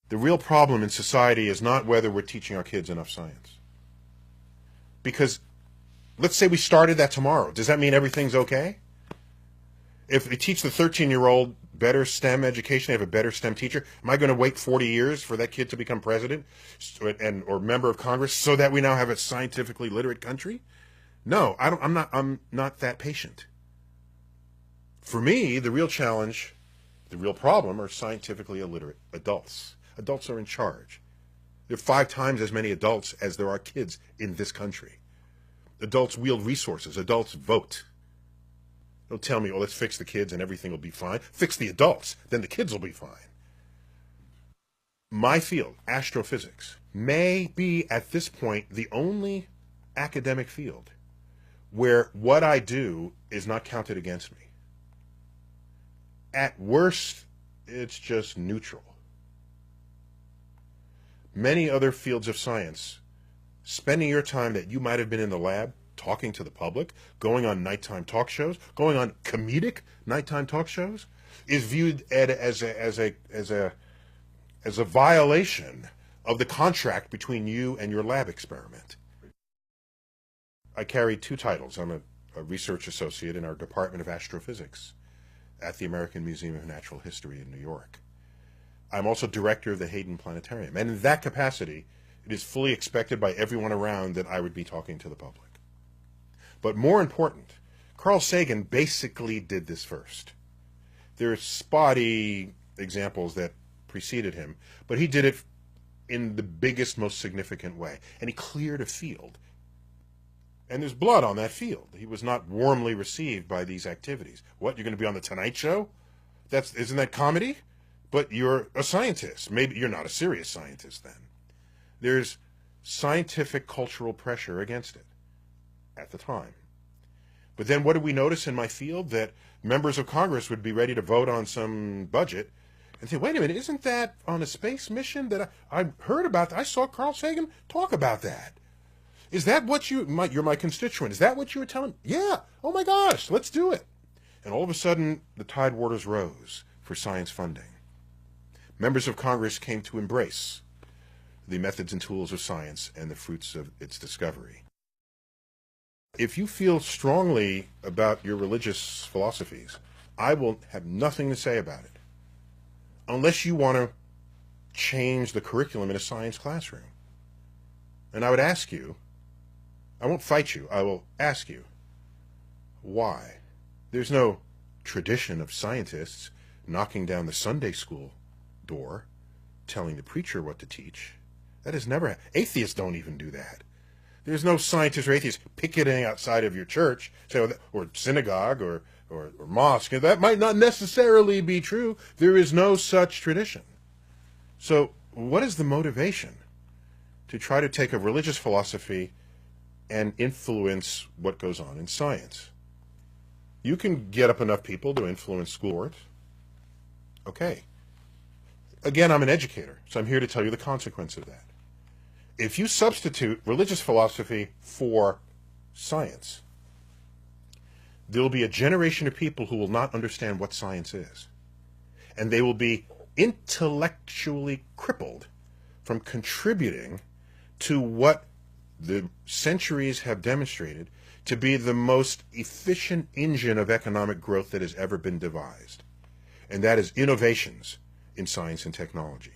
The real problem in society is not whether we're teaching our kids enough science. Because let's say we started that tomorrow. Does that mean everything's okay? If we teach the 13-year-old better STEM education, they have a better STEM teacher, am I going to wait 40 years for that kid to become president or member of Congress so that we now have a scientifically literate country? No, I'm not that patient. For me, the real challenge, the real problem are scientifically illiterate adults. Adults are in charge. There are 5 times as many adults as there are kids in this country. Adults wield resources. Adults vote. Don't tell me, oh, let's fix the kids and everything will be fine. Fix the adults, then the kids will be fine. My field, astrophysics, may be at this point the only academic field where what I do is not counted against me. At worst, it's just neutral. Many other fields of science, spending your time that you might have been in the lab talking to the public, going on nighttime talk shows, going on comedic nighttime talk shows, is viewed as a violation of the contract between you and your lab experiment. I carry 2 titles. I'm a research associate in our Department of Astrophysics at the American Museum of Natural History in New York. I'm also director of the Hayden Planetarium, and in that capacity, it is fully expected by everyone around that I would be talking to the public. But more important, Carl Sagan basically did this first. There are spotty examples that preceded him, but he did it in the biggest, most significant way. And he cleared a field. And there's blood on that field. He was not warmly received by these activities. What, you're going to be on the Tonight Show? Isn't that comedy? But you're a scientist. Maybe you're not a serious scientist then. There's scientific cultural pressure against it at the time. But then what did we notice in my field? That members of Congress would be ready to vote on some budget and say, wait a minute, isn't that on a space mission that I heard about? I saw Carl Sagan talk about that. Is that what you're my constituent? Is that what you were telling me? Yeah. Oh my gosh, let's do it. And all of a sudden, the tide waters rose for science funding. Members of Congress came to embrace the methods and tools of science and the fruits of its discovery. If you feel strongly about your religious philosophies, I will have nothing to say about it, unless you want to change the curriculum in a science classroom. And I would ask you, I won't fight you, I will ask you, why? There's no tradition of scientists knocking down the Sunday school door, telling the preacher what to teach. That has never happened. Atheists don't even do that. There's no scientist or atheist picketing outside of your church, or synagogue, or mosque. That might not necessarily be true. There is no such tradition. So what is the motivation to try to take a religious philosophy and influence what goes on in science? You can get up enough people to influence school boards. Okay. Again, I'm an educator, so I'm here to tell you the consequence of that. If you substitute religious philosophy for science, there will be a generation of people who will not understand what science is. And they will be intellectually crippled from contributing to what the centuries have demonstrated to be the most efficient engine of economic growth that has ever been devised. And that is innovations in science and technology.